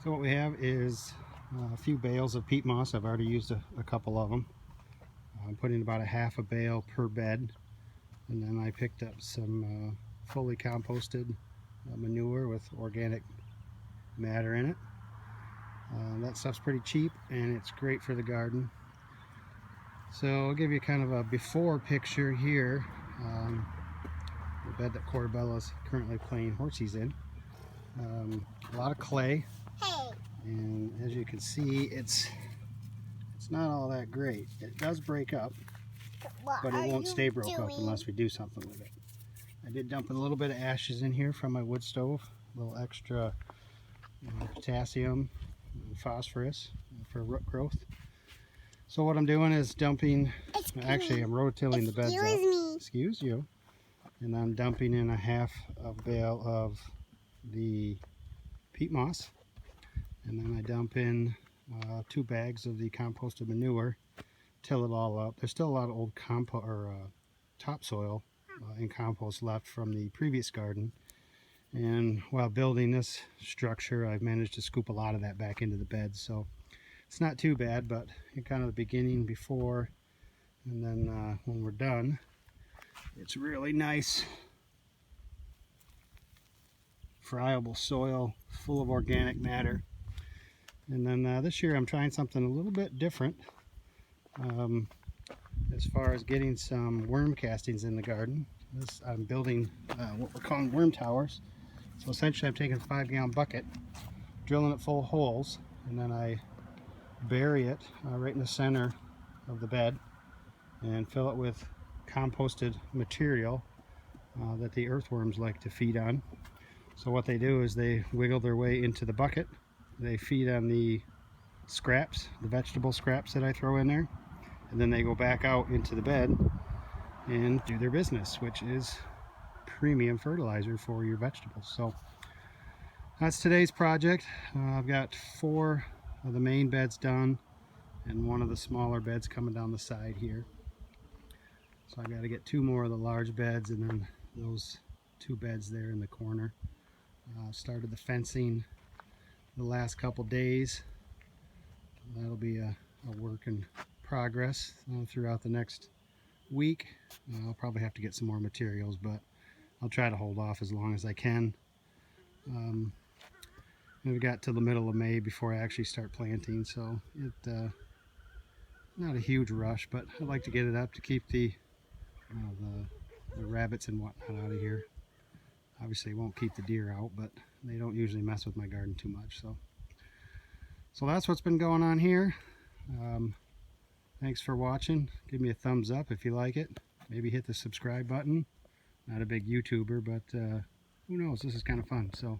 So what we have is a few bales of peat moss. I've already used a couple of them. I'm putting about a half a bale per bed, and then I picked up some fully composted manure with organic matter in it. That stuff's pretty cheap and it's great for the garden. So I'll give you kind of a before picture here. The bed that Corabella's currently playing horsies in. A lot of clay, and as you can see, it's not all that great. It does break up, but it won't stay broke up unless we do something with it. I did dump a little bit of ashes in here from my wood stove, a little extra potassium and phosphorus for root growth. So what I'm doing is dumping, actually I'm rotilling the beds up. Excuse you. And I'm dumping in a half a bale of the peat moss, and then I dump in 2 bags of the composted manure, till it all up. There's still a lot of old topsoil and compost left from the previous garden, and while building this structure I've managed to scoop a lot of that back into the bed, so it's not too bad. But in kind of the beginning before, and then when we're done, it's really nice friable soil full of organic matter. And then this year I'm trying something a little bit different as far as getting some worm castings in the garden. I'm building what we're calling worm towers. So essentially I'm taking a 5-gallon bucket, drilling it full of holes, and then I bury it right in the center of the bed and fill it with composted material that the earthworms like to feed on. So what they do is they wiggle their way into the bucket, they feed on the scraps, the vegetable scraps that I throw in there, and then they go back out into the bed and do their business, which is premium fertilizer for your vegetables. So that's today's project. I've got 4 of the main beds done and 1 of the smaller beds coming down the side here. So I've got to get 2 more of the large beds, and then those 2 beds there in the corner. Started the fencing the last couple days. That'll be a work in progress throughout the next week. I'll probably have to get some more materials, but I'll try to hold off as long as I can. We've got till the middle of May before I actually start planting, so not a huge rush, but I'd like to get it up to keep the rabbits and whatnot out of here. Obviously it won't keep the deer out, but they don't usually mess with my garden too much. So that's what's been going on here. Thanks for watching. Give me a thumbs up if you like it. Maybe hit the subscribe button. Not a big YouTuber, but who knows, this is kind of fun. So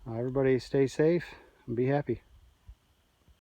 everybody stay safe and be happy.